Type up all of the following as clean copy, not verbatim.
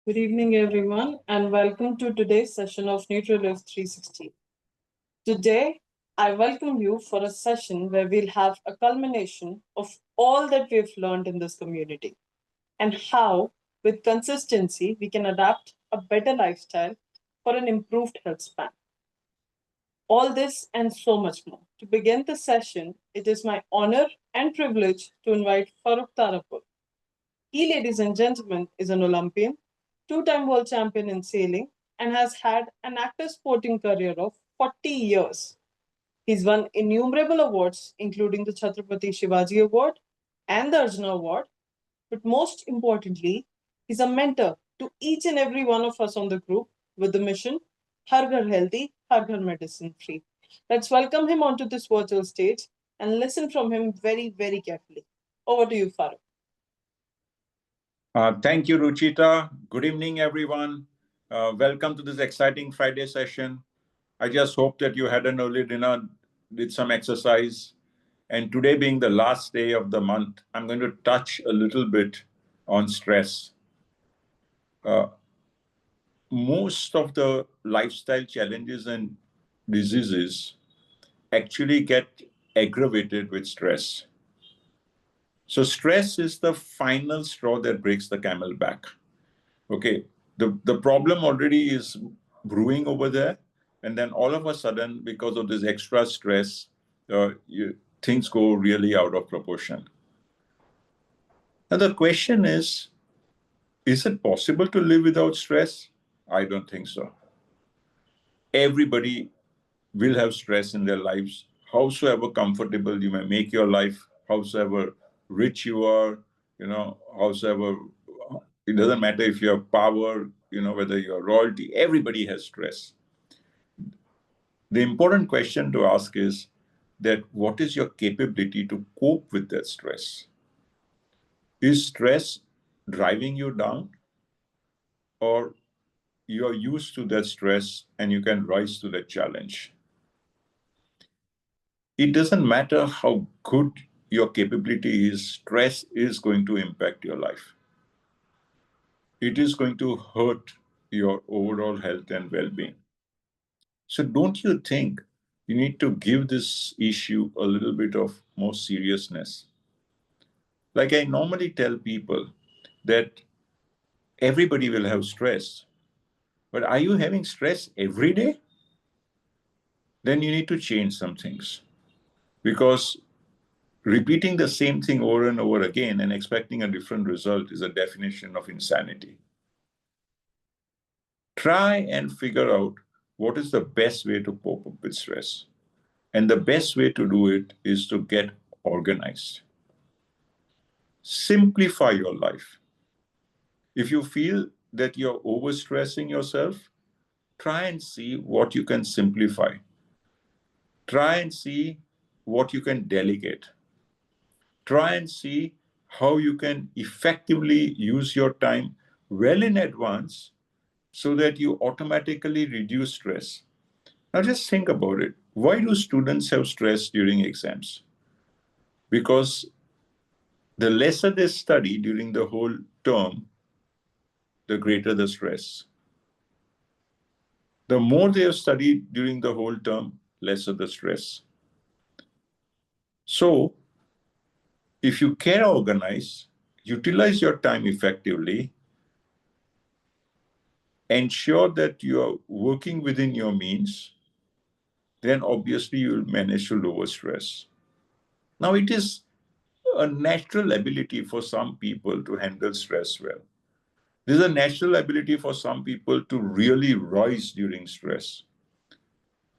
Good evening, everyone, and welcome to today's session of NutriLife 360. Today, I welcome you for a session where we'll have a culmination of all that we've learned in this community and how, with consistency, we can adapt a better lifestyle for an improved health span. All this and so much more. To begin the session, it is my honor and privilege to invite Farooq Tarapur. He, ladies and gentlemen, is an Olympian, two-time world champion in sailing, and has had an active sporting career of 40 years. He's won innumerable awards, including the Chhatrapati Shivaji Award and the Arjuna Award. But most importantly, he's a mentor to each and every one of us on the group with the mission Har Ghar Healthy, Har Ghar Medicine Free. Let's welcome him onto this virtual stage and listen from him very, very carefully. Over to you, Farooq. Thank you, Ruchita. Good evening, everyone. Welcome to this exciting Friday session. I just hope that you had an early dinner, did some exercise. And today being the last day of the month, I'm going to touch a little bit on stress. Most of the lifestyle challenges and diseases actually get aggravated with stress. So stress is the final straw that breaks the camel back. Okay, the problem already is brewing over there, and then all of a sudden, because of this extra stress, things go really out of proportion. Now the question is it possible to live without stress? I don't think so. Everybody will have stress in their lives, howsoever comfortable you may make your life, howsoever rich you are, howsoever, it doesn't matter if you have power, whether you're royalty, everybody has stress. The important question to ask is that what is your capability to cope with that stress? Is stress driving you down, or you are used to that stress and you can rise to that challenge? It doesn't matter how good your capability is, stress is going to impact your life. It is going to hurt your overall health and well-being. So don't you think you need to give this issue a little bit of more seriousness? Like I normally tell people that everybody will have stress, but are you having stress every day? Then you need to change some things, because repeating the same thing over and over again and expecting a different result is a definition of insanity. Try and figure out what is the best way to cope up with stress. And the best way to do it is to get organized. Simplify your life. If you feel that you're overstressing yourself, try and see what you can simplify. Try and see what you can delegate. Try and see how you can effectively use your time well in advance so that you automatically reduce stress. Now just think about it. Why do students have stress during exams? Because the lesser they study during the whole term, the greater the stress. The more they have studied during the whole term, lesser the stress. So, if you can organize, utilize your time effectively, ensure that you are working within your means, then obviously you will manage to lower stress. Now, it is a natural ability for some people to handle stress well. There's a natural ability for some people to really rise during stress.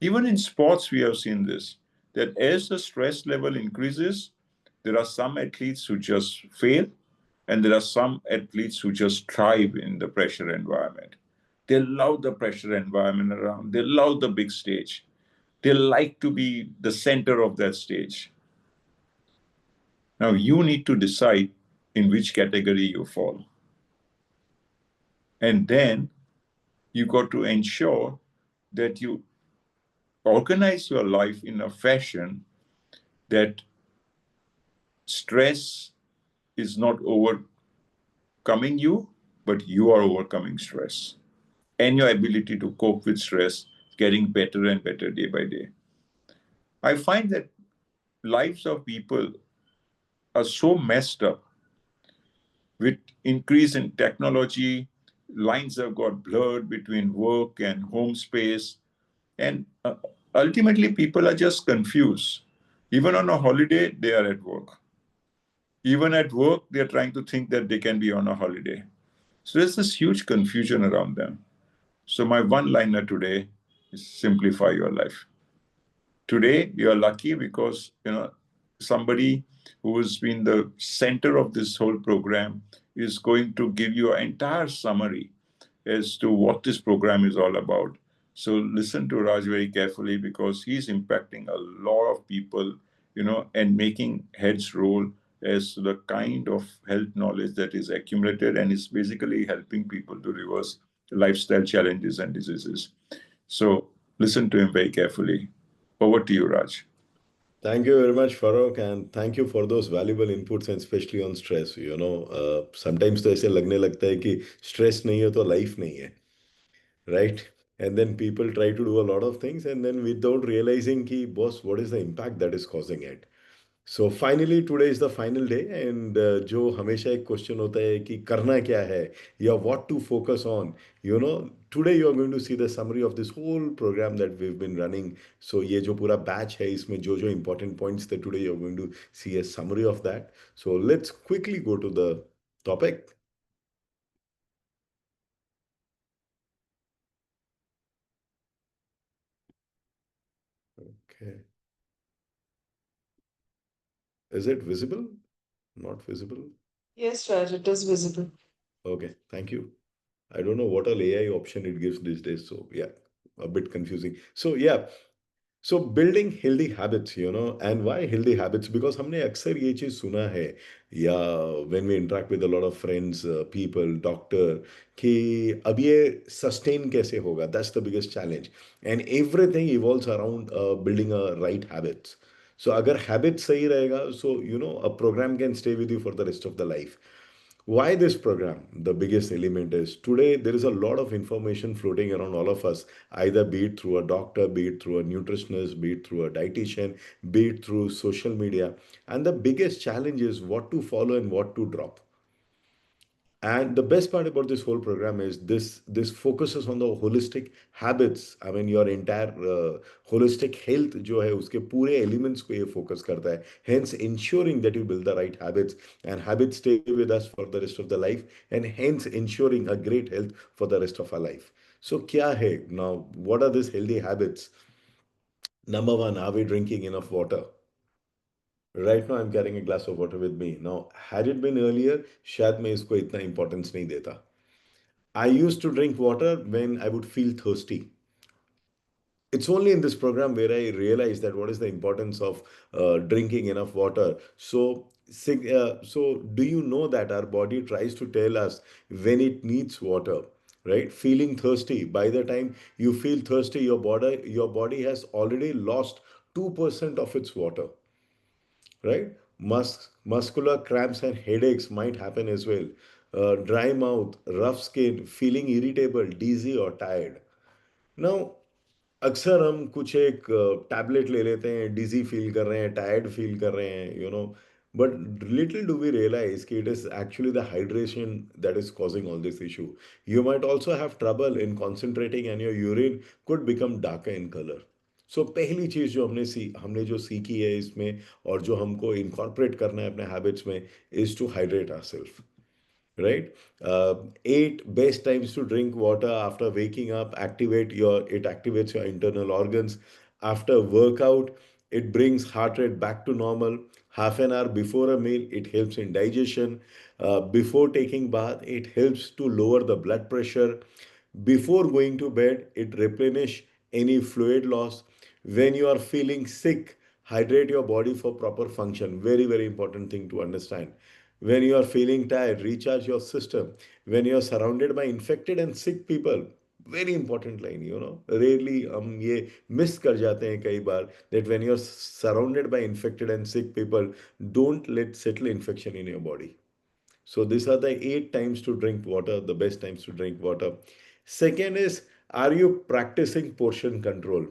Even in sports, we have seen this, that as the stress level increases, there are some athletes who just fail, and there are some athletes who just thrive in the pressure environment. They love the pressure environment around. They love the big stage. They like to be the center of that stage. Now, you need to decide in which category you fall. And then you got to ensure that you organize your life in a fashion that stress is not overcoming you, but you are overcoming stress. And your ability to cope with stress getting better and better day by day. I find that lives of people are so messed up with increase in technology. Lines have got blurred between work and home space, and ultimately people are just confused. Even on a holiday, they are at work. Even at work, they're trying to think that they can be on a holiday. So there's this huge confusion around them. So my one liner today is simplify your life. Today you're lucky because somebody who has been the center of this whole program is going to give you an entire summary as to what this program is all about. So listen to Raj very carefully because he's impacting a lot of people, and making heads roll as to the kind of health knowledge that is accumulated and is basically helping people to reverse lifestyle challenges and diseases. So listen to him very carefully. Over to you, Raj. Thank you very much, Farokh, and thank you for those valuable inputs and especially on stress. Sometimes तो ऐसे लगने लगता है कि stress नहीं है तो life नहीं है, right? And then people try to do a lot of things and then without realizing कि boss, what is the impact that is causing it? So finally today is the final day and जो हमेशा एक question होता है कि करना क्या है या what to focus on today you are going to see the summary of this whole programme that we have been running. So ये जो पूरा बैच है इसमें जो जो इंपॉर्टेंट पॉइंट्स थे today you are going to see a summary of that. So let's quickly go to the topic. Okay. Is it visible? Not visible? Yes, Raj, it is visible. Okay, thank you. I don't know what all AI option it gives these days. So yeah, a bit confusing. So yeah, so building healthy habits, and why healthy habits? Because हमने अक्सर ये चीज़ सुना है या when we interact with a lot of friends, people, doctor कि अब ये sustain कैसे होगा? That's the biggest challenge. And everything evolves around building a right habits. So अगर habit सही रहेगा, so a program can stay with you for the rest of the life. Why this program? The biggest element is today there is a lot of information floating around all of us, either be it through a doctor, be it through a nutritionist, be it through a dietitian, be it through social media. And the biggest challenge is what to follow and what to drop. And the best part about this whole program is this focuses on the holistic habits. I mean your entire holistic health जो है उसके पूरे elements को ये focus करता है. Hence ensuring that you build the right habits and habits stay with us for the rest of the life and hence ensuring a great health for the rest of our life. So क्या है now? What are these healthy habits? Number one, are we drinking enough water? Right now, I'm carrying a glass of water with me. Now, had it been earlier, शायद मैं इसको इतना importance नहीं देता. I used to drink water when I would feel thirsty. It's only in this program where I realized that what is the importance of drinking enough water. So do you know that our body tries to tell us when it needs water, right? Feeling thirsty. By the time you feel thirsty, your body has already lost 2% of its water, right? Muscular cramps and headaches might happen as well. Dry mouth, rough skin, feeling irritable, dizzy or tired. Now, अक्सर हम कुछ एक tablet ले लेते हैं, डिजी feel कर रहे हैं, टायर्ड फील कर रहे हैं, but little do we realise कि it is actually the hydration that is causing all this issue. You might also have trouble in concentrating and your urine could become darker in colour. So पहली चीज़ जो हमने जो सीखी है इसमें और जो हमको इनकॉर्पोरेट करना है अपने हैबिट्स में is to hydrate ourselves, right? 8 best times to drink water after waking up. It activates your internal organs. After workout, it brings heart rate back to normal. Half an hour before a meal, it helps in digestion. Before taking bath, it helps to lower the blood pressure. Before going to bed, it replenish any fluid loss. When you are feeling sick, hydrate your body for proper function. Very, very important thing to understand. When you are feeling tired, recharge your system. When you are surrounded by infected and sick people, very important line, rarely हम ये miss कर जाते हैं कई बार that when you are surrounded by infected and sick people, don't let settle infection in your body. So these are the 8 times to drink water, the best times to drink water. Second is, are you practicing portion control?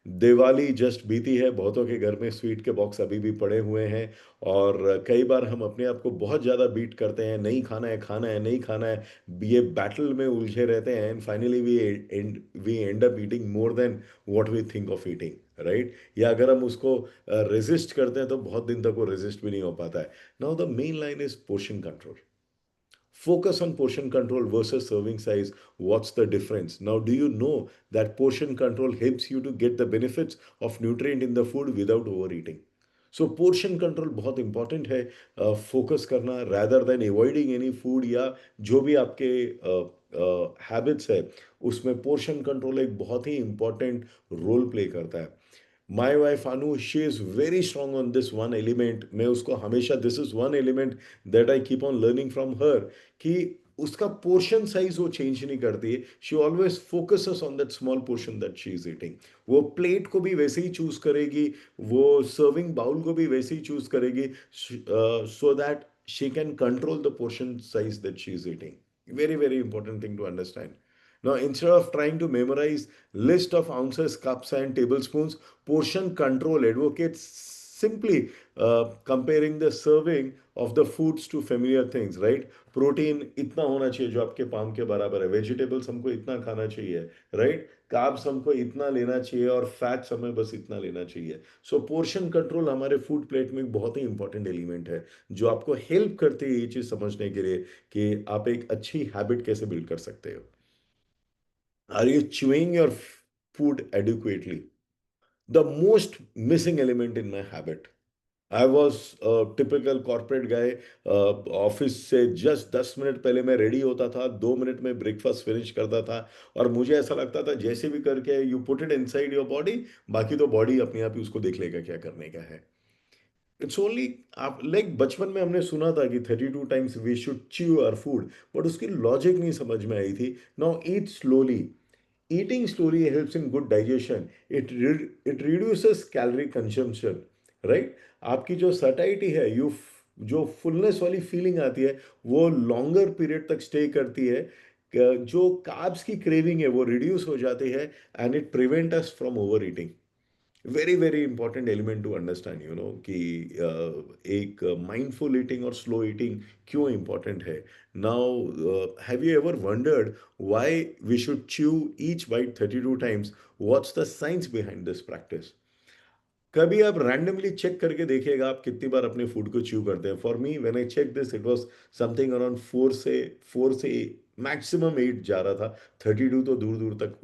Diwali just बीती है, बहुतों के घर में sweet के box अभी भी पड़े हुए हैं, और कई बार हम अपने आप को बहुत ज़्यादा बीट करते हैं, नहीं खाना है, खाना है, नहीं खाना है, ये बैटल में उलझे रहते हैं, and finally we end up eating more than what we think of eating, right? या अगर हम उसको रेजिस्ट करते हैं तो बहुत दिन तक वो रेजिस्ट भी नहीं हो पाता है. Now the main line is portion control. Focus on portion control versus serving size. What's the difference? Now, do you know that portion control helps you to get the benefits of nutrient in the food without overeating? So portion control बहुत important है. Focus करना rather than avoiding any food, या जो भी आपके habits है उसमें portion control एक बहुत ही important रोल प्ले करता है. My wife Anu, she is very strong on this one element. मैं उसको हमेशा, this is one element that I keep on learning from her, कि उसका पोर्शन साइज वो चेंज नहीं करती. She always focuses on that small portion that she is eating. वो plate को भी वैसे ही चूज करेगी, वो सर्विंग बाउल को भी वैसे ही चूज करेगी, so that she can control the portion size that she is eating. Very, very important thing to understand. Now, instead of trying to memorize list of ounces, cups, and tablespoons, portion control advocates simply comparing the serving of the foods to familiar things, right? Protein इतना होना चाहिए जो आपके palm के बराबर है, vegetables हमको इतना खाना चाहिए, राइट? कार्ब्स हमको इतना लेना चाहिए, और फैट्स हमें बस इतना लेना चाहिए. सो पोर्शन कंट्रोल हमारे फूड प्लेट में एक बहुत ही इंपॉर्टेंट एलिमेंट है, जो आपको हेल्प करती है ये चीज़ समझने के लिए कि आप एक अच्छी हैबिट कैसे बिल्ड कर सकते हो. Are you chewing your food adequately? The most missing element in my habit. I was typical corporate guy. Office से जस्ट 10 मिनट पहले मैं रेडी होता था, 2 मिनट में ब्रेकफास्ट फिनिश करता था, और मुझे ऐसा लगता था जैसे भी करके you put it inside your body, बाकी तो बॉडी अपने आप ही उसको देख लेगा क्या करने का है. इट्स ओनली, आप लाइक बचपन में हमने सुना था कि 32 times we should chew our food, but उसकी लॉजिक नहीं समझ में आई थी. Now eat slowly. Eating slowly helps in good digestion. It reduces calorie consumption, right? आपकी जो सटाइटी है, जो फुलनेस वाली फीलिंग आती है, वो लॉन्गर पीरियड तक स्टे करती है. जो कार्ब्स की क्रेविंग है वो रिड्यूस हो जाती है, and it prevent us from over eating. Very very important element to understand, you know, कि एक माइंडफुल ईटिंग और स्लो ईटिंग क्यों इंपॉर्टेंट है. Now, have you ever wondered why we should chew each bite 32 times? What's the science behind this practice? कभी आप randomly check करके देखिएगा आप कितनी बार अपने फूड को च्यू करते हैं. For me, when I check this, it was something around 4 से मैक्सिमम 8 जा रहा था. 32 तो दूर दूर तक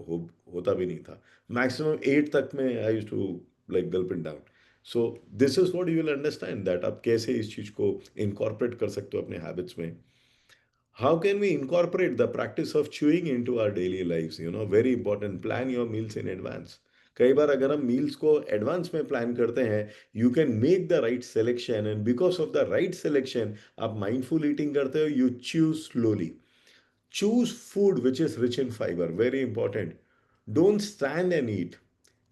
होता भी नहीं था. मैक्सिमम 8 तक में I used to like gulp it down. So this is what you will understand, that आप कैसे इस चीज को इनकॉर्पोरेट कर सकते हो अपने हैबिट्स में. How can we incorporate the practice of chewing into our daily lives? You know, very important. Plan your meals in advance. कई बार अगर हम मील्स को एडवांस में प्लान करते हैं, you can make the right selection, and because of the right selection आप mindful eating करते हो. You choose slowly. Choose food which is rich in fiber. Very important. Don't stand and eat.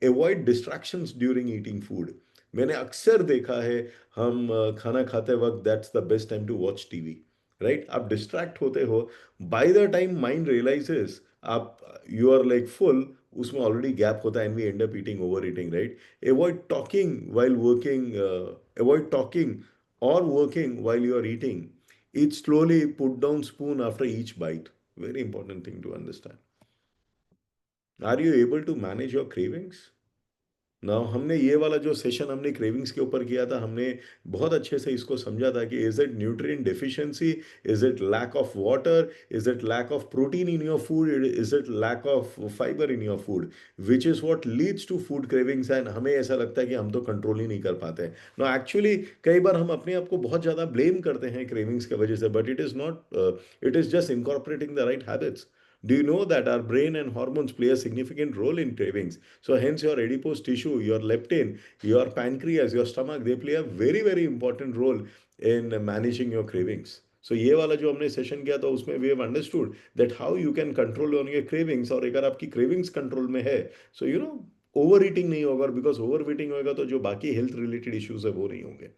Avoid distractions during eating food. मैंने अक्सर देखा है, हम खाना खाते वक्त that's the best time to watch TV, right? आप डिस्ट्रैक्ट होते हो. By the time mind realises आप यू आर लाइक फुल, उसमें ऑलरेडी गैप होता है, and we end up eating over eating, right? Avoid talking while working. Avoid talking or working while you are eating. Eat slowly, put down spoon after each bite. Very important thing to understand. Are you able to manage your cravings? Now, हमने ये वाला जो session हमने cravings के ऊपर किया था, हमने बहुत अच्छे से इसको समझा था कि is it nutrient deficiency, is it lack of water, is it lack of protein in your food, is it lack of fiber in your food, which is what leads to food cravings. And हमें ऐसा लगता है कि हम तो control ही नहीं कर पाते हैं. नो, एक्चुअली कई बार हम अपने आप को बहुत ज़्यादा ब्लेम करते हैं क्रेविंग्स की वजह से, but it is not, it is just incorporating the right habits. Do you know that our brain and hormones play a significant role in cravings? So hence your adipose tissue, your leptin, your pancreas, your stomach, they play a very, very important role in managing your cravings. So ये वाला जो हमने session किया था उसमें we have understood that how you can control on your cravings. और अगर आपकी cravings control में है, so you know, over eating नहीं होगा, बिकॉज ओवर ईटिंग होगा तो जो बाकी हेल्थ रिलेटेड इश्यूज है वो नहीं होंगे.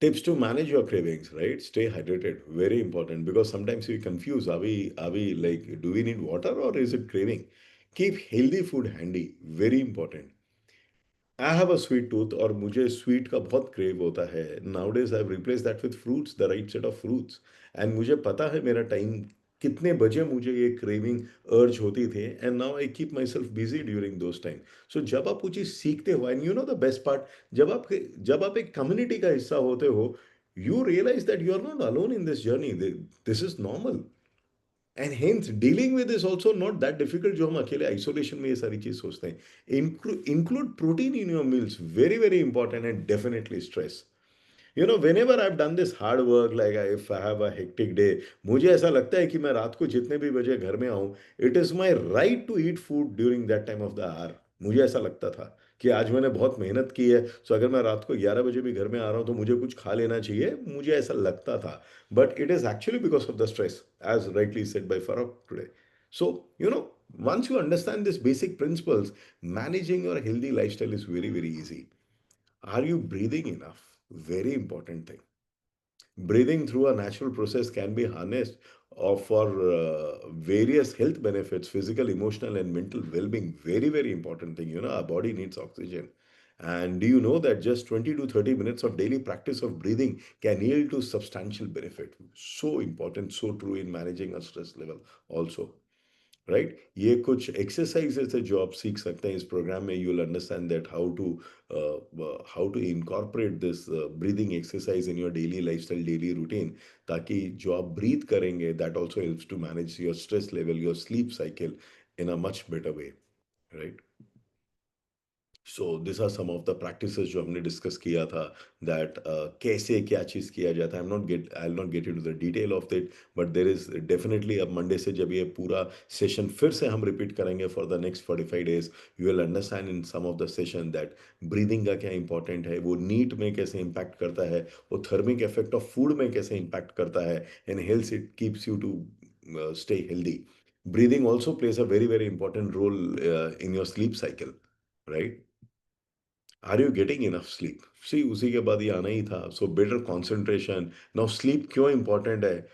Tips to manage your cravings, right? Stay hydrated. Very important because sometimes we confuse. Are we like, do we need water or is it craving? Keep healthy food handy. Very important. I have a sweet tooth और मुझे sweet का बहुत crave होता है now days I replace that with fruits the right set of fruits and मुझे पता है मेरा टाइम कितने बजे मुझे ये क्रेविंग अर्ज होती थी and now I keep myself busy during those time so जब आप वो चीज़ सीखते हो and you know the best part जब आप एक कम्युनिटी का हिस्सा होते हो you realise that you are not alone in this journey this is normal and hence dealing with is also not that difficult जो हम अकेले आइसोलेशन में ये सारी चीज सोचते हैं include protein in your meals very very important and definitely stress you know when ever I done this hard work like if I have a hectic day मुझे ऐसा लगता है कि मैं रात को जितने भी बजे घर में आऊं it is my right to eat food during that time of the hour मुझे ऐसा लगता था कि आज मैंने बहुत मेहनत की है सो अगर मैं रात को 11 बजे भी घर में आ रहा हूं तो मुझे कुछ खा लेना चाहिए मुझे ऐसा लगता था but it is actually because of the stress as rightly said by Farooq today so you know once you understand these basic principles managing your healthy lifestyle is very very easy are you breathing enough very important thing breathing through a natural process can be harnessed for various health benefits physical emotional and mental well-being very very important thing you know our body needs oxygen and do you know that just 20 to 30 minutes of daily practice of breathing can yield to substantial benefit so important so true in managing a stress level also right ये कुछ exercises है जो आप सीख सकते हैं इस programme में you will understand that how to incorporate this breathing exercise in your daily lifestyle daily routine ताकि जो आप ब्रीथ करेंगे that also helps to manage your stress level your sleep cycle in a much better way right so this are some of the practices जो हमने discuss किया था that कैसे क्या चीज़ किया जाता है I not get into the detail of it but there is definitely अब मंडे से जब ये पूरा सेशन फिर से हम रिपीट करेंगे for the next 45 days you will understand in some of the session that breathing का क्या इंपॉर्टेंट है वो नीट में कैसे इम्पैक्ट करता है वो थर्मिक इफेक्ट ऑफ फूड में कैसे इम्पैक्ट करता है and health it keeps you to stay healthy breathing also plays a very very important role in your sleep cycle right are you getting enough sleep see उसी के बाद ये आना ही था so better concentration now sleep क्यों important है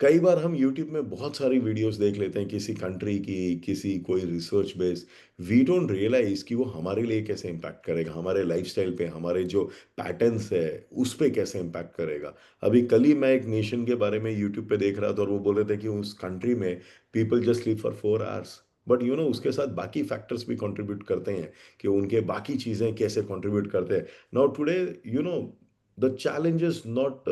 कई बार हम यूट्यूब में बहुत सारी वीडियोस देख लेते हैं किसी कंट्री की किसी कोई research base we don't realise कि वो हमारे लिए कैसे इम्पैक्ट करेगा हमारे लाइफस्टाइल पे हमारे जो पैटर्न्स है उस पे कैसे इम्पैक्ट करेगा अभी कल ही मैं एक नेशन के बारे में यूट्यूब पे देख रहा था और वो बोल रहे थे कि उस कंट्री में people just sleep for 4 hours but you know उसके साथ बाकी फैक्टर्स भी कंट्रीब्यूट करते हैं कि उनके बाकी चीज़ें कैसे कंट्रीब्यूट करते हैं now today you know the challenge is not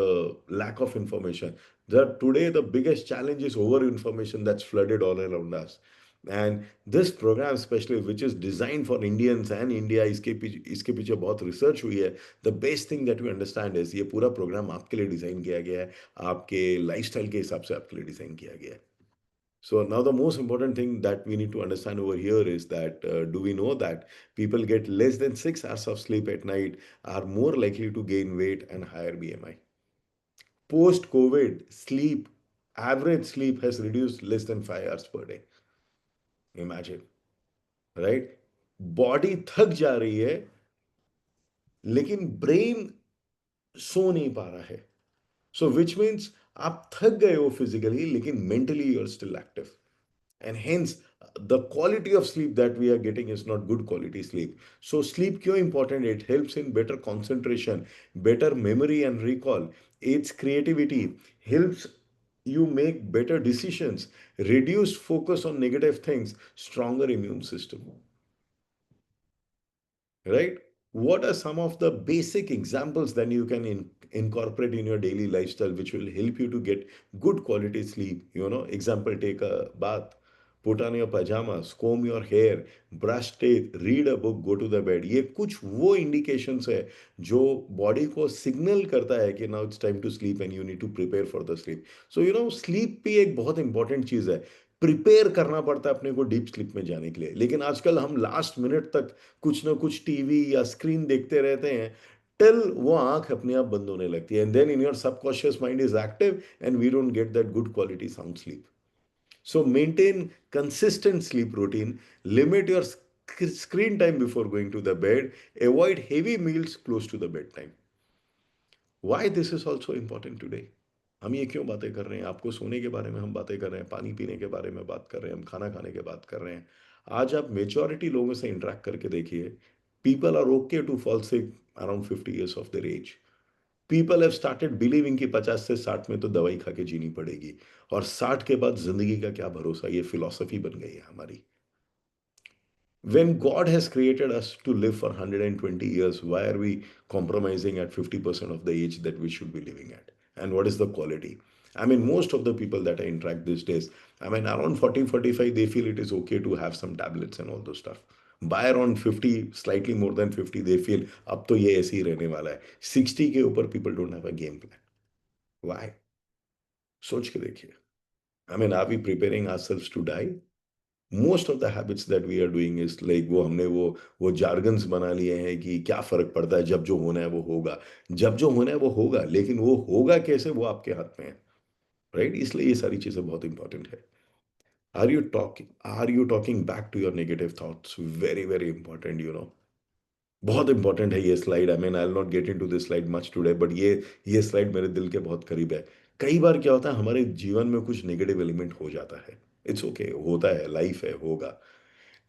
lack of information that today the biggest challenge is over information that's flooded all around us and this program especially which is designed for Indians and India इसके पीछे बहुत research हुई है the best thing that you understand is ये पूरा programme आपके लिए design किया गया है आपके लाइफस्टाइल के हिसाब से आपके लिए डिजाइन किया गया है so now the most important thing that we need to understand over here is that do we know that people get less than 6 hours of sleep at night are more likely to gain weight and higher BMI. Post COVID, sleep, average sleep has reduced less than 5 hours per day. Imagine, right? Body थक जा रही है लेकिन brain so नहीं पा रहा है सो which means आप थक गए हो फिजिकली लेकिन mentally you are still active and hence the quality of sleep that we are getting is not good quality sleep so sleep क्यों important it helps in better concentration better memory and recall aids creativity helps you make better decisions reduce focus on negative things stronger immune system right what are some of the basic examples that you can incorporate in your daily lifestyle which will help you to get good quality sleep you know example take a bath put on your pajamas comb your hair brush teeth read a book go to the bed ये कुछ वो indications है जो body को signal करता है कि now it's time to sleep and you need to prepare for the sleep so you know sleep भी एक बहुत important चीज है प्रिपेयर करना पड़ता है अपने को डीप स्लीप में जाने के लिए लेकिन आजकल हम लास्ट मिनट तक कुछ ना कुछ टीवी या स्क्रीन देखते रहते हैं टिल वो आंख अपने आप बंद होने लगती है and then in your subconscious mind is active and we don't get that good quality sound sleep so maintain consistent sleep routine limit your screen time before going to the bed avoid heavy meals close to the bedtime Why this is also important today? हम ये क्यों बातें कर रहे हैं? आपको सोने के बारे में हम बातें कर रहे हैं, पानी पीने के बारे में बात कर रहे हैं, हम खाना खाने के बात कर रहे हैं। आज आप मेजॉरिटी लोगों से इंटरेक्ट करके देखिए, people are okay to fall sick around 50 years of their age. People have started believing कि 50 से 60 में तो दवाई खा के जीनी पड़ेगी, और 60 के बाद जिंदगी का क्या भरोसा, ये फिलॉसफी बन गई है हमारी। When God has created us to live for 120 years, why are we compromising at 50% of the age that we should be living at? And what is the quality? I mean, most of the people that I interact these days, I mean, around 40, 45, they feel it is okay to have some tablets and all those stuff. By around 50, slightly more than 50, they feel, अब तो ये ऐसे ही रहने वाला है. 60 के ऊपर people don't have a game plan. Why? सोच के देखिए. I mean, are we preparing ourselves to die? Most of the habits that we are doing is like, वो हमने वो जार्गन्स बना लिए हैं कि क्या फर्क पड़ता है, जब जो होना है वो होगा। जब जो होना है वो होगा, लेकिन वो होगा कैसे, वो आपके हाथ में है। राइट, इसलिए ये सारी चीजें बहुत इंपॉर्टेंट है। Are you talking back to your negative thoughts? Very very important, बहुत इंपॉर्टेंट है ये slide. I mean, I will not get into this slide much today, but ये स्लाइड मेरे दिल के बहुत करीब है। कई बार क्या होता है, हमारे जीवन में कुछ नेगेटिव एलिमेंट हो जाता है। इट्स ओके, होता है, लाइफ है, होगा।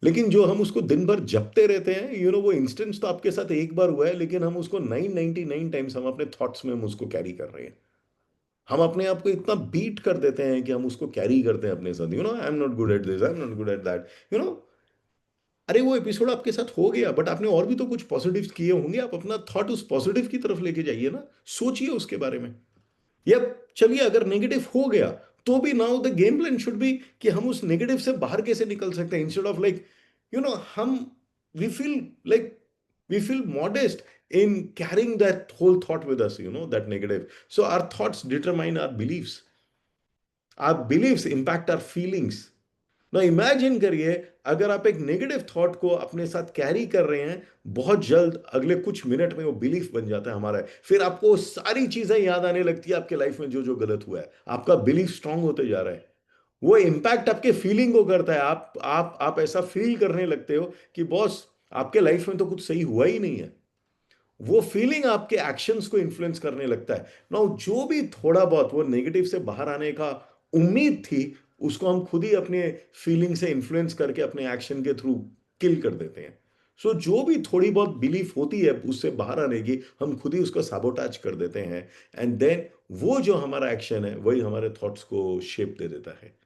लेकिन जो हम उसको दिन भर जपते रहते हैं, वो इंस्टेंस तो आपके साथ एक बार हुआ है, लेकिन हम उसको 999 टाइम्स हम अपने थॉट्स में हम उसको कैरी कर रहे हैं। हम अपने आप को इतना बीट कर देते हैं कि हम उसको कैरी करते हैं अपने साथ। I am not good at this, I am not good at that. अरे वो एपिसोड आपके साथ हो गया, बट आपने और भी तो कुछ पॉजिटिव किए होंगे। आप अपना थॉट उस पॉजिटिव की तरफ लेके जाइए ना, सोचिए उसके बारे में। या चलिए, अगर नेगेटिव हो गया तो भी now the game plan should be कि हम उस नेगेटिव से बाहर कैसे निकल सकते हैं, इंस्टेड ऑफ लाइक, हम we feel like we feel modest in carrying that whole thought with us, that negative. So our thoughts determine our beliefs impact our feelings. ना इमेजिन करिए, अगर आप एक नेगेटिव थॉट को अपने साथ कैरी कर रहे हैं, बहुत जल्द अगले कुछ मिनट में वो बिलीफ बन जाता है हमारा। फिर आपको सारी चीजें याद आने लगती है आपके लाइफ में जो जो गलत हुआ है। आपका बिलीफ स्ट्रांग होते जा रहा है। वो इम्पैक्ट आपके फीलिंग को करता है। आप ऐसा फील करने लगते हो कि बॉस, आपके लाइफ में तो कुछ सही हुआ ही नहीं है। वो फीलिंग आपके एक्शंस को इन्फ्लुएंस करने लगता है। ना जो भी थोड़ा बहुत वो नेगेटिव से बाहर आने का उम्मीद थी, उसको हम खुद ही अपने फीलिंग से इन्फ्लुएंस करके अपने एक्शन के थ्रू किल कर देते हैं। सो जो भी थोड़ी बहुत बिलीफ होती है उससे बाहर आने की, हम खुद ही उसको साबोटाज कर देते हैं। एंड देन वो जो हमारा एक्शन है वही हमारे थॉट्स को शेप दे देता है।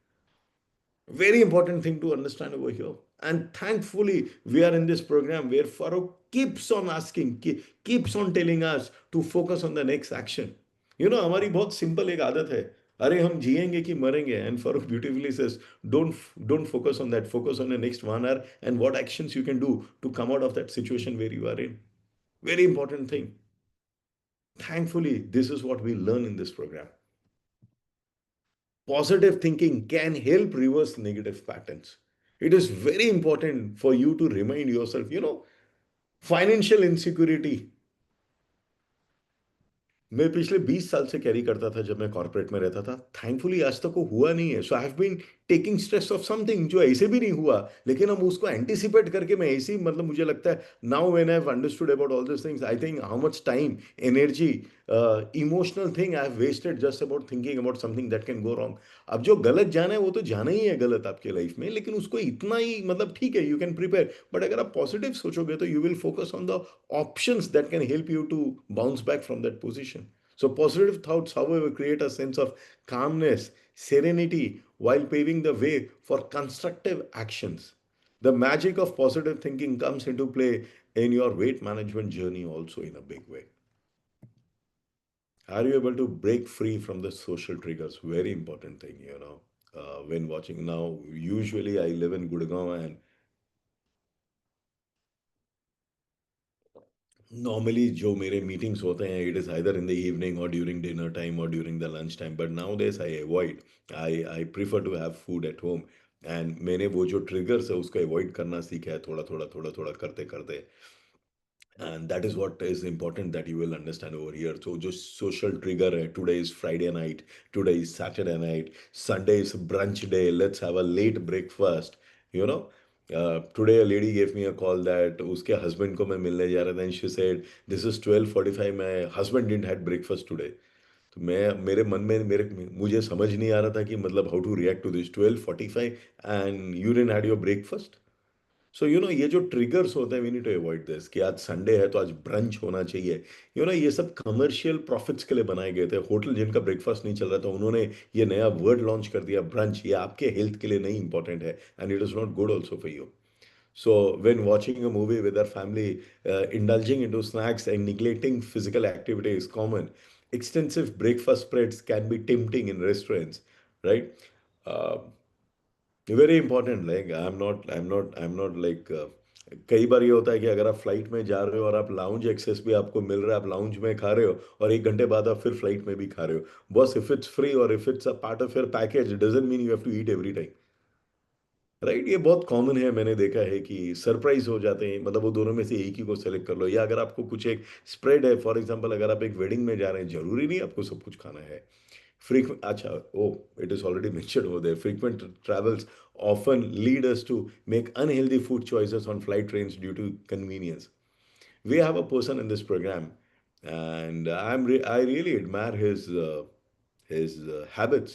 Very important thing to understand over here. And thankfully, we are in this program where Farooq keeps on asking, keeps on telling us to focus on the next action. हमारी बहुत simple एक आदत है, अरे हम जिएंगे कि मरेंगे, and Farooq beautifully says, don't focus on that, focus on the next 1 hour and what actions you can do to come out of that situation where you are in. Very important thing. Thankfully, this is what we learn in this program. Positive thinking can help reverse negative patterns. It is very important for you to remind yourself, financial insecurity मैं पिछले 20 साल से carry करता था जब मैं corporate में रहता था। थैंकफुली आज तक वो हुआ नहीं है। So I have been taking stress of something जो ऐसे भी नहीं हुआ, लेकिन हम उसको एंटिसिपेट करके मैं ऐसे ही, मतलब मुझे लगता है now when I have understood about all this things, I think how much time, energy, emotional thing I have wasted just about thinking about something that can go wrong. अब जो गलत जाना है वो तो जाना ही है गलत आपके लाइफ में, लेकिन उसको इतना ही, मतलब ठीक है, यू कैन प्रिपेयर, बट अगर आप पॉजिटिव सोचोगे तो you will focus on the options that can help you to bounce back from that position. So, positive thoughts, however, create a sense of calmness, serenity, while paving the way for constructive actions. The magic of positive thinking comes into play in your weight management journey also in a big way. Are you able to break free from the social triggers? Very important thing, when watching now. Usually, I live in Gurgaon, and normally जो मेरे meetings होते हैं, it is either in the evening or during dinner time or during the lunch time, but nowadays I avoid. I prefer to have food at home. And मैंने वो जो triggers है उसको avoid करना सीखा है, थोड़ा थोड़ा करते करते. And that is what is important that you will understand over here. So just social trigger hai. Today is Friday night, today is Saturday night, Sunday is brunch day, let's have a late breakfast, you know. Today a lady gave me a call that उसके husband को मैं मिलने जा रहा था, and she said this is 12:45, my husband didn't had breakfast today. तो मैं मेरे मन में मेरे मुझे समझ नहीं आ रहा था कि मतलब how to react to this 12:45 and you didn't had your breakfast. So ये जो ट्रिगर्स होते हैं we need to avoid this कि आज संडे है तो आज ब्रंच होना चाहिए. ये सब कमर्शियल प्रॉफिट्स के लिए बनाए गए थे. होटल जिनका ब्रेकफास्ट नहीं चल रहा था उन्होंने ये नया वर्ड लॉन्च कर दिया ब्रंच. ये आपके हेल्थ के लिए नहीं इंपॉर्टेंट है and it is not good also for you. So, when watching a movie with our family, indulging into snacks and neglecting physical activity is common. Extensive breakfast spreads can be tempting in restaurants, right? Uh, Very important. Like I'm not like. कई बार ये होता है कि अगर आप flight में जा रहे हो और आप लाउंज एक्सेस भी आपको मिल रहा है, आप लाउंज में खा रहे हो और 1 घंटे बाद आप फिर फ्लाइट में भी खा रहे हो. बस इफ इट्स फ्री और if it's a part of your package doesn't mean you have to eat every time. Right, ये बहुत कॉमन है. मैंने देखा है कि सरप्राइज हो जाते हैं. मतलब वो दोनों में से एक ही को सेलेक्ट कर लो, या अगर आपको कुछ एक स्प्रेड है, फॉर एग्जांपल अगर आप एक वेडिंग में जा रहे हैं, जरूरी नहीं आपको सब कुछ खाना है. Frequent, अच्छा, oh, it is already mentioned over there. Frequent travels often lead us to make unhealthy food choices on flight trains due to convenience. We have a person in this program, and I really admire his habits.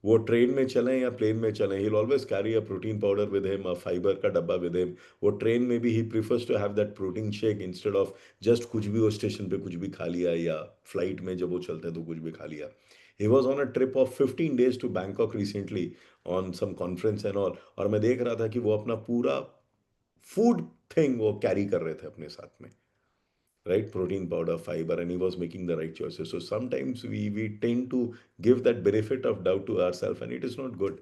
वो train में चलें या plane में चलें, he'll always carry a protein powder with him, a fiber का डब्बा with him. वो train में भी he prefers to have that protein shake instead of just कुछ भी वो स्टेशन पे कुछ भी खा लिया, या फ्लाइट में जब वो चलते हैं तो कुछ भी खा लिया. He was on a trip of 15 days to Bangkok recently on some conference and all. और मैं देख रहा था कि वो अपना पूरा फूड थिंग वो कैरी कर रहे थे अपने साथ में, right? Protein powder, fiber, and he was making the right choices. So sometimes we tend to give that benefit of doubt to ourselves, and it is not good.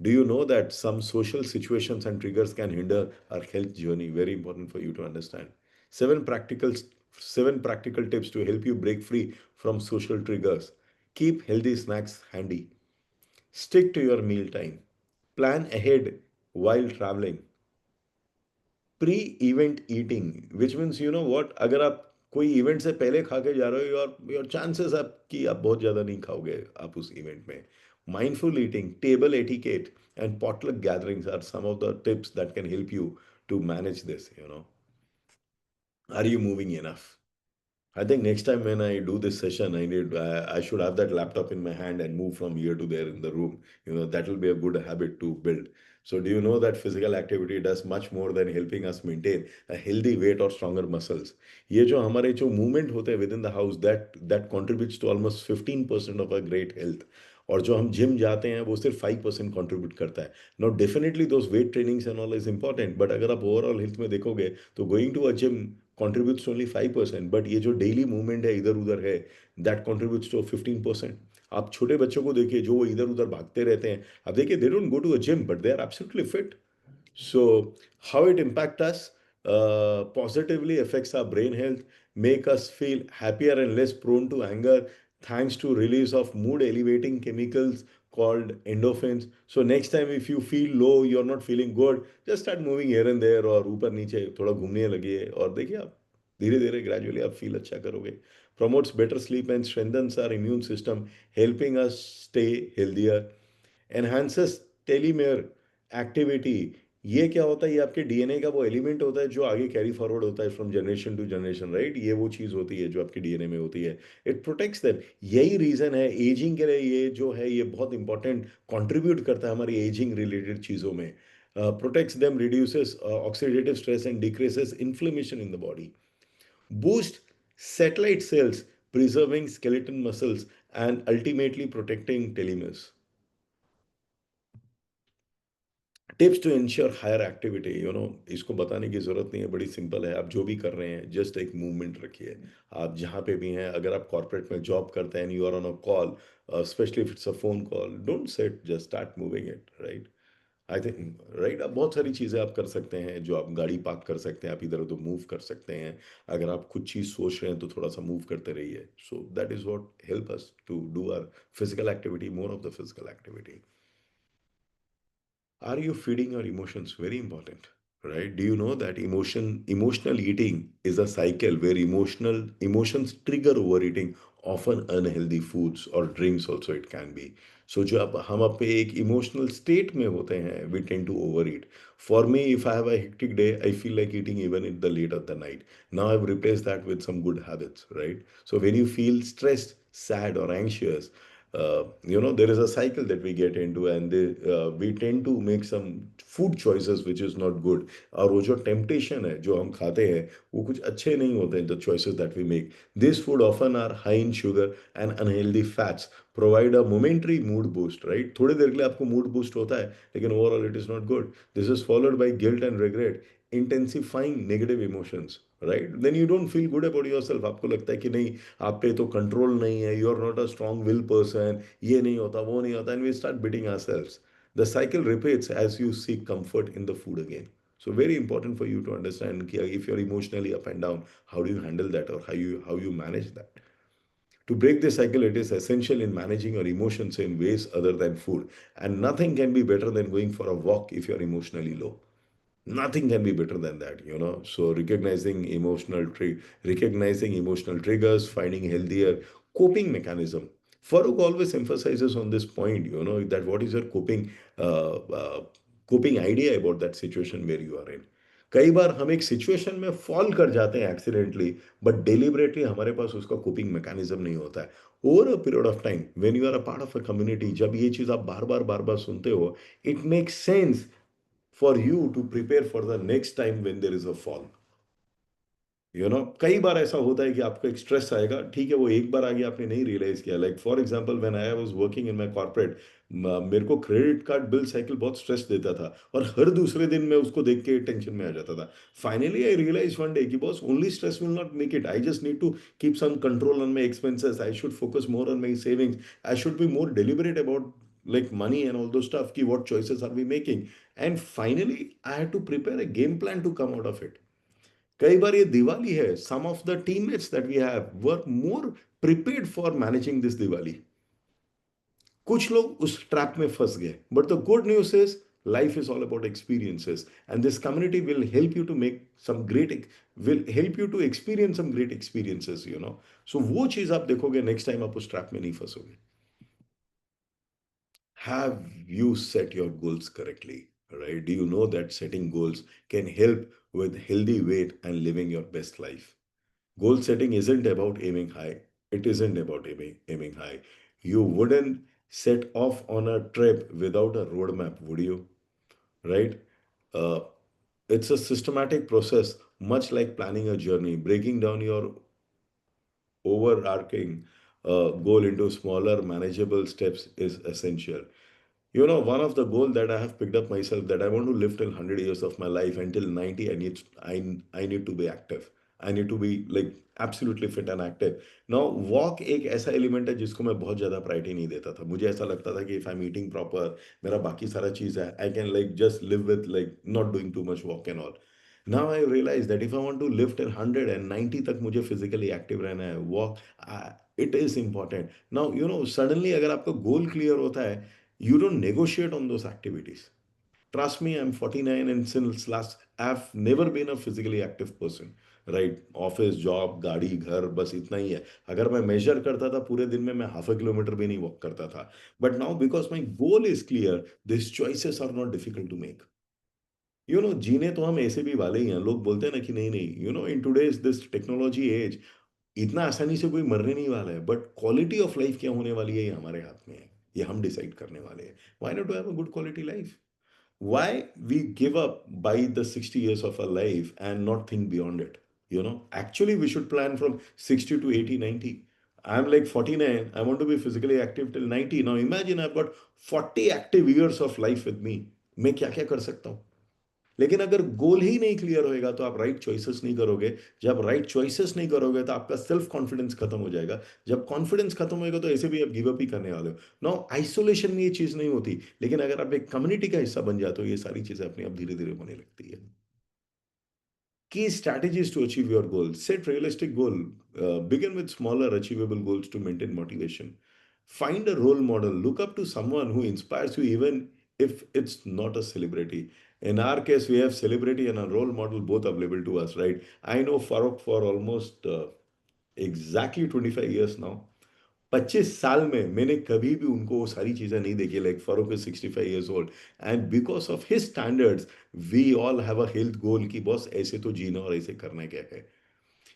Do you know that some social situations and triggers can hinder our health journey? Very important for you to understand. Seven practical seven practical tips to help you break free from social triggers. Keep healthy snacks handy. Stick to your meal time. Plan ahead while traveling. Pre event eating, which means you know what, अगर आप कोई event से पहले खा के जा रहे हो, योर चांसेस आप कि आप बहुत ज़्यादा नहीं खाओगे आप उस इवेंट में. Mindful eating, table etiquette and potluck gatherings are some of the tips that can help you to manage this. Are you moving enough? I think next time when I do this session, I should have that laptop in my hand and move from here to there in the room. That will be a good habit to build. So do you know that physical activity does much more than helping us maintain a healthy weight or stronger muscles? ये जो हमारे जो movement होते हैं within the house, that contributes to almost 15% of our great health. और जो हम gym जाते हैं वो सिर्फ 5% कंट्रीब्यूट करता है. Now definitely those weight trainings and all is important, but अगर आप ओवरऑल हेल्थ में देखोगे तो going to a gym contributes only 5%, but ये जो डेली मूवमेंट है इधर उधर है, दैट contributes to 15%. आप छोटे बच्चों को देखिए जो वो इधर उधर भागते रहते हैं, आप देखिए they don't go to a gym but they are absolutely fit. So, how it impacts us positively affects our brain health, make us feel happier and less prone to anger, thanks to release of mood elevating chemicals called endorphins. So next time if you feel low, you're not feeling good, just start moving here and there और ऊपर नीचे थोड़ा घूमने लगिए और देखिए आप धीरे धीरे ग्रेजुअली आप फील अच्छा करोगे. Promotes better sleep and strengthens our immune system, helping us stay healthier. Enhances telomere activity. ये क्या होता है? ये आपके डीएनए का वो एलिमेंट होता है जो आगे कैरी फॉरवर्ड होता है from generation to generation, right? ये वो चीज़ होती है जो आपके डीएनए में होती है. It protects them. यही रीज़न है एजिंग के लिए, ये जो है ये बहुत इंपॉर्टेंट कंट्रीब्यूट करता है हमारी एजिंग रिलेटेड चीज़ों में. Protects them, reduces oxidative stress and decreases inflammation in the body. Boost satellite cells, preserving skeleton muscles and ultimately protecting telomeres. Tips to ensure higher activity. इसको बताने की ज़रूरत नहीं है, बड़ी सिंपल है. आप जो भी कर रहे हैं जस्ट एक मूवमेंट रखिए. आप जहाँ पे भी हैं, अगर आप कॉर्पोरेट में जॉब करते हैं, you are on a call, specially if it's a phone call, don't set, just start moving it, right? I think right, आप बहुत सारी चीज़ें आप कर सकते हैं. जो आप गाड़ी पार्क कर सकते हैं, आप इधर उधर मूव कर सकते हैं. अगर आप कुछ चीज़ सोच रहे हैं तो थोड़ा सा मूव करते रहिए. So that is what help us to do our physical activity, more of the physical activity. Are you feeding your emotions? Very important, right? Do you know that emotional eating is a cycle where emotions trigger overeating, often unhealthy foods or drinks also it can be. So जब हम अपने एक emotional state में होते हैं we tend to over eat. For me if I have a hectic day I feel like eating even in the late of the night. Now I've replaced that with some good habits, right? So when you feel stressed, sad, or anxious, there is a cycle that we get into, and we tend to make some food choices which is not good. और वो जो temptation है जो हम खाते हैं वो कुछ अच्छे नहीं होते हैं. The choices that we make, this food often are high in sugar and unhealthy fats, provide a momentary mood boost, right? थोड़ी देर के लिए आपको mood boost होता है, लेकिन overall it is not good. This is followed by guilt and regret, intensifying negative emotions, right? Then you don't feel good about yourself. आपको लगता है कि नहीं, आप पे तो कंट्रोल नहीं है, you are not a strong will person, ये नहीं होता वो नहीं होता, and we start beating ourselves. The cycle repeats as you seek comfort in the food again. So very important for you to understand कि if you're emotionally up and down, how do you handle that, or how you manage that. To break this cycle, it is essential in managing your emotions in ways other than food. And nothing can be better than going for a walk if you're emotionally low. Nothing can be better than that. So recognizing emotional triggers, finding healthier coping mechanism. Farooq always emphasizes on this point, that what is your coping idea about that situation where you are in. कई बार हम एक situation में fall कर जाते हैं accidentally, but deliberately हमारे पास उसका coping mechanism नहीं होता है. Over a period of time when you are a part of a community, जब ये चीज आप बार बार सुनते हो, it makes sense for you to prepare for the next time when there is a fall. कई बार ऐसा होता है कि आपको एक स्ट्रेस आएगा, ठीक है, वो एक बार आ गया, आपने नहीं रियलाइज किया. Like for example when I was working in my corporate, मेरे को क्रेडिट कार्ड बिल साइकिल बहुत स्ट्रेस देता था, और हर दूसरे दिन मैं उसको देख के टेंशन में आ जाता था. Finally I realise one day कि boss, only stress will not make it. I just need to keep some control on my expenses. I should focus more on my savings. I should be more deliberate about like money and all those stuff, ki what choices are we making. And finally I had to prepare a game plan to come out of it. कई बार ये दिवाली है, some of the teammates that we have were more prepared for managing this Diwali. कुछ लोग उस trap में फंस गए, but the good news is life is all about experiences, and this community will help you to make some great will help you to experience some great experiences. So वो चीज आप देखोगे नेक्स्ट टाइम आप उस trap में नहीं फंसोगे. Have you set your goals correctly? Right? Do you know that setting goals can help with healthy weight and living your best life? Goal setting isn't about aiming high. It isn't about aiming high. You wouldn't set off on a trip without a roadmap, would you? Right? Uh, it's a systematic process, much like planning a journey. Breaking down your overarching goal into smaller, manageable steps is essential. One of the goal that I have picked up myself, that I want to live till 100 years of my life. Until 90, I need to be active. I need to be like absolutely fit and active. Now, walk एक ऐसा element है जिसको मैं बहुत ज़्यादा priority नहीं देता था. मुझे ऐसा लगता था कि if I am eating proper, मेरा बाकी सारा चीज़ है, I can like just live with like not doing too much walk and all. Now I realise that if I want to live till 190 तक मुझे फिजिकली एक्टिव रहना है, walk, it is important. Now suddenly अगर आपका goal clear होता है, you don't negotiate on those activities. Trust me, I'm 49, and since last, I've never been a physically active person. Right, office, job, गाड़ी, घर, बस इतना ही है. अगर मैं मेजर करता था पूरे दिन में, मैं हाफ अ किलोमीटर भी नहीं वॉक करता था. But now because my goal is clear, this choices are not difficult to make. जीने तो हम ऐसे भी वाले ही हैं. लोग बोलते हैं ना कि नहीं नहीं, in today's this technology age, इतना आसानी से कोई मरने नहीं वाला है, बट क्वालिटी ऑफ लाइफ क्या होने वाली है ये हमारे हाथ में है. ये हम डिसाइड करने वाले हैं. Why not to have a good quality life? Why we give up by the 60 years of our life and not think beyond it? Actually we should plan from 60 to 80, 90. I'm like 49, I want to be physically active till 90. Now imagine I've got 40 active years of life with me. मैं क्या क्या कर सकता हूँ. लेकिन अगर गोल ही नहीं clear होएगा तो आप राइट चॉइसेस नहीं करोगे. जब राइट चॉइसेस नहीं करोगे तो आपका सेल्फ कॉन्फिडेंस खत्म हो जाएगा. जब कॉन्फिडेंस खत्म होएगा तो ऐसे भी आप गिव अप ही करने वाले हो. नो, आइसोलेशन में ये चीज नहीं होती, लेकिन अगर आप एक कम्युनिटी का हिस्सा बन जाते हो, ये सारी चीजें अपने आप धीरे धीरे होने लगती है. Key strategies to achieve your goal. Set realistic goal. Begin with smaller achievable goals to maintain motivation. Find a role model. Look up to someone who inspires you, even if it's not a celebrity. In our case, we have celebrity and a role model both available to us, right? I know Farooq for almost exactly 25 years now. 25 साल में मैंने कभी भी उनको वो सारी चीजें नहीं देखी। Like Farooq is 65 years old, and because of his standards we all have a health goal कि बॉस ऐसे तो जीना और ऐसे करना क्या है।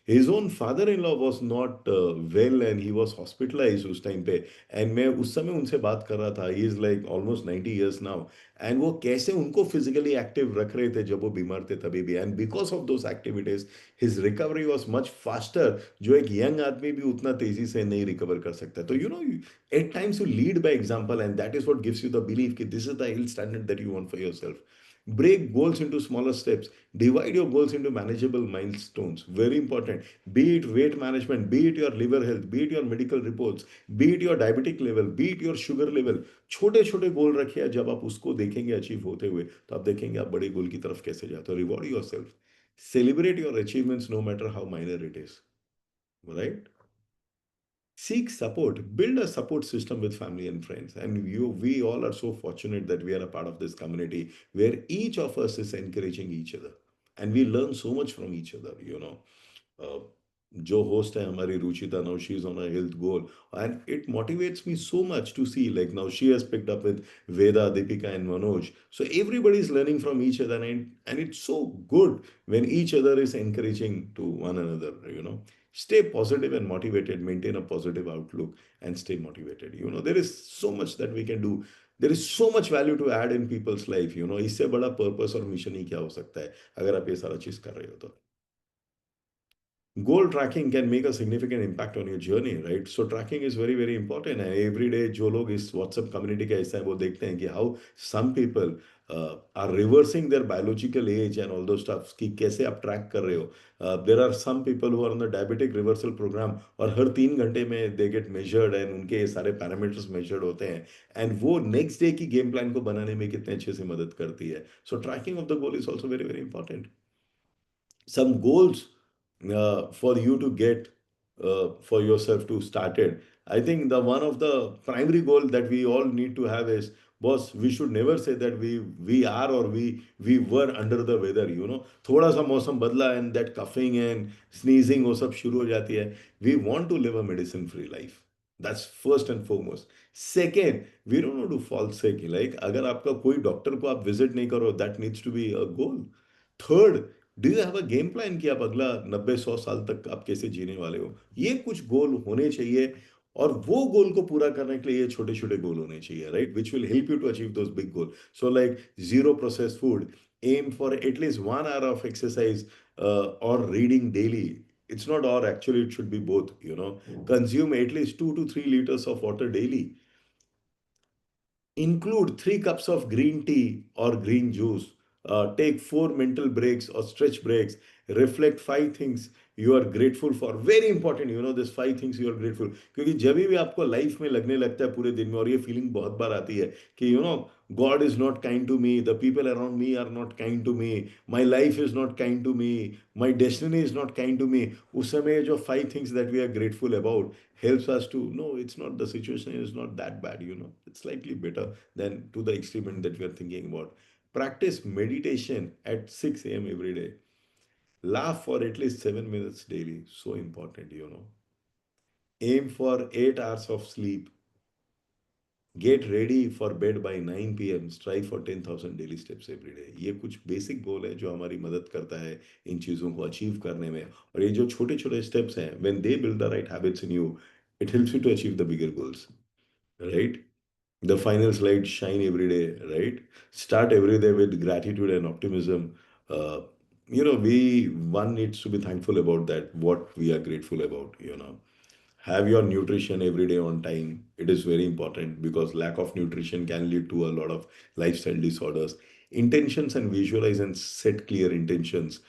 his own father-in-law was not well and he was hospitalized उस टाइम पे। एंड मैं उस समय उनसे बात कर रहा था, he is like almost 90 years now. And वो कैसे उनको फिजिकली एक्टिव रख रहे थे जब वो बीमार थे तभी भी, and because of those activities his recovery was much faster, जो एक यंग आदमी भी उतना तेजी से नहीं रिकवर कर सकता। तो you know, at times you lead by example, and that is what gives you the belief कि this is the health standard that you want for yourself. Break goals into smaller steps. Divide your goals into manageable milestones. Very important. Be it weight management, be it your liver health, be it your medical reports, be it your diabetic level, be it your sugar level. छोटे छोटे गोल रखिए, जब आप उसको देखेंगे achieve होते हुए तो आप देखेंगे आप बड़े गोल की तरफ कैसे जाते हो। Reward yourself, celebrate your achievements no matter how minor it is, right? Seek support, build a support system with family and friends. And we all are so fortunate that we are a part of this community where each of us is encouraging each other, and we learn so much from each other, you know. uh, जो host है हमारी Ruchita, now she is on a health goal, and it motivates me so much to see like now she has picked up with Veda, Deepika and Manoj, so everybody is learning from each other, and it's so good when each other is encouraging to one another, you know. Stay positive and motivated, maintain a positive outlook and stay motivated, you know. There is so much that we can do, there is so much value to add in people's life, you know. इससे बड़ा purpose और mission ही क्या हो सकता है अगर आप ये सारा चीज कर रहे हो तो। Goal tracking can make a significant impact on your journey, right? So tracking is very very important, and every day जो लोग इस WhatsApp community का हिस्सा है वो देखते हैं कि how some people are reversing their biological age and all those stuff, कि कैसे आप ट्रैक कर रहे हो। There are some people who are on the diabetic reversal program, और हर 3 घंटे में they get measured and उनके ये सारे parameters measured होते हैं, and वो next day की game plan को बनाने में कितने अच्छे से मदद करती है। So tracking of the goal is also very very important. Some goals for you to get for yourself to started. I think the one of the primary goal that we all need to have is, boss, we should never say that we are or we were under the weather, you know. थोड़ा सा मौसम बदला and that coughing and sneezing वो सब शुरू हो जाती है। We want to live a medicine free life. That's first and foremost. Second, we don't want to fall sick. Like अगर आपका कोई डॉक्टर को आप विजिट नहीं करो, that needs to be a goal. Third, do you have a game plan कि आप अगला 90-100 साल तक आप कैसे जीने वाले हो? ये कुछ गोल होने चाहिए, और वो गोल को पूरा करने के लिए ये छोटे छोटे गोल होने चाहिए, right, which will help you to achieve those big goal. So like zero process food, aim for at least 1 hour of exercise or reading daily. It's not or, actually it should be both, you know. Consume at least 2 to 3 liters of water daily. Include 3 cups of green tea or green juice. Take 4 mental breaks or stretch breaks. Reflect 5 things you are grateful for. Very important, you know, this 5 things you are grateful. क्योंकि जब भी आपको life में लगने लगता है पूरे दिन में, और ये फीलिंग बहुत बार आती है कि you know, God is not kind to me, the people around me are not kind to me, my life is not kind to me, my destiny is not kind to me, उस समय जो 5 things that we are grateful about helps us to know it's not, the situation is not that bad, you know, it's slightly better than to the extreme that we are thinking about. Practice meditation at 6 a.m. every day. Laugh for at least 7 minutes daily. So important, you know. Aim for 8 hours of sleep. Get ready for bed by 9 p.m. Strive for 10,000 daily steps every day. ये कुछ basic goal है जो हमारी मदद करता है इन चीज़ों को अचीव करने में। और ये जो छोटे छोटे स्टेप्स हैं, when they build the right habits in you, it helps you to achieve the bigger goals, right? The final slide, shine every day, right? Start every day with gratitude and optimism. uh, you know, we one needs to be thankful about that, what we are grateful about, you know. Have your nutrition every day on time. It is very important because lack of nutrition can lead to a lot of lifestyle disorders. Intentions, and visualize and set clear intentions.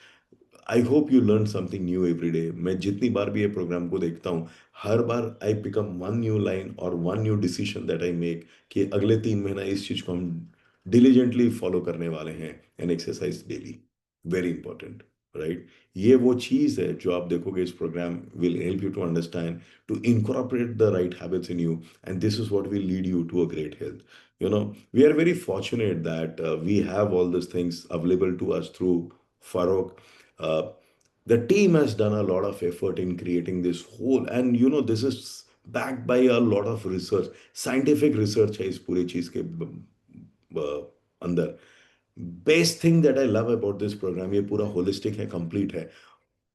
I hope you learn something new every day. मैं जितनी बार भी ये programme को देखता हूँ, हर बार I pick up one new line और one new decision that I make कि अगले 3 महीना इस चीज़ को हम डिलीजेंटली फॉलो करने वाले हैं, and exercise daily. Very important, right? ये वो चीज़ है जो आप देखोगे इस programme will help you to understand, to incorporate the right habits in you, and this is what will lead you to a great health. You know, we are very fortunate that we have all these things available to us through Farokh. Uh, the team has done a lot of effort in creating this whole, and you know, this is backed by a lot of research, scientific research है इस पूरी चीज के अंदर. Best thing that I love about this program, ये पूरा holistic है, complete है.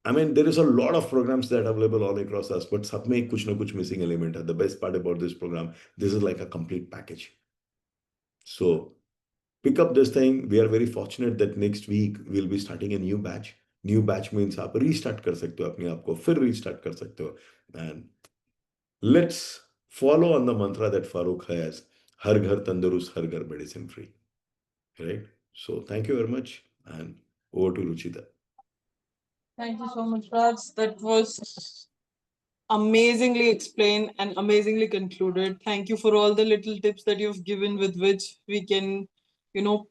I mean, there is a lot of programs that are available all across us, but सब में कुछ ना कुछ missing element है. The best part about this program, this is like a complete package. So pick up this thing. We are very fortunate that next week we'll be starting a new batch. New batch means आप restart कर सकते हो अपने आप को, फिर restart कर सकते हो. And let's follow on the mantra that Farooq has. हर घर तंदुरुस्त, हर घर medicine free. Right? So thank you very much, and over to Ruchita. Thank you so much, Raj. That was amazingly explained and amazingly concluded. Thank you for all the little tips that you've given with which we can,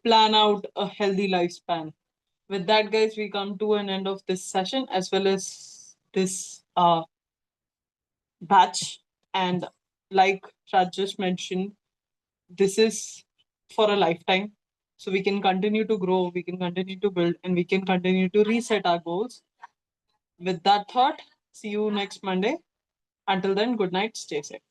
plan out a healthy lifespan. With that, guys, we come to an end of this session as well as this batch. And like Raj just mentioned, this is for a lifetime. So we can continue to grow, we can continue to build, and we can continue to reset our goals. With that thought, see you next Monday. Until then, good night, stay safe.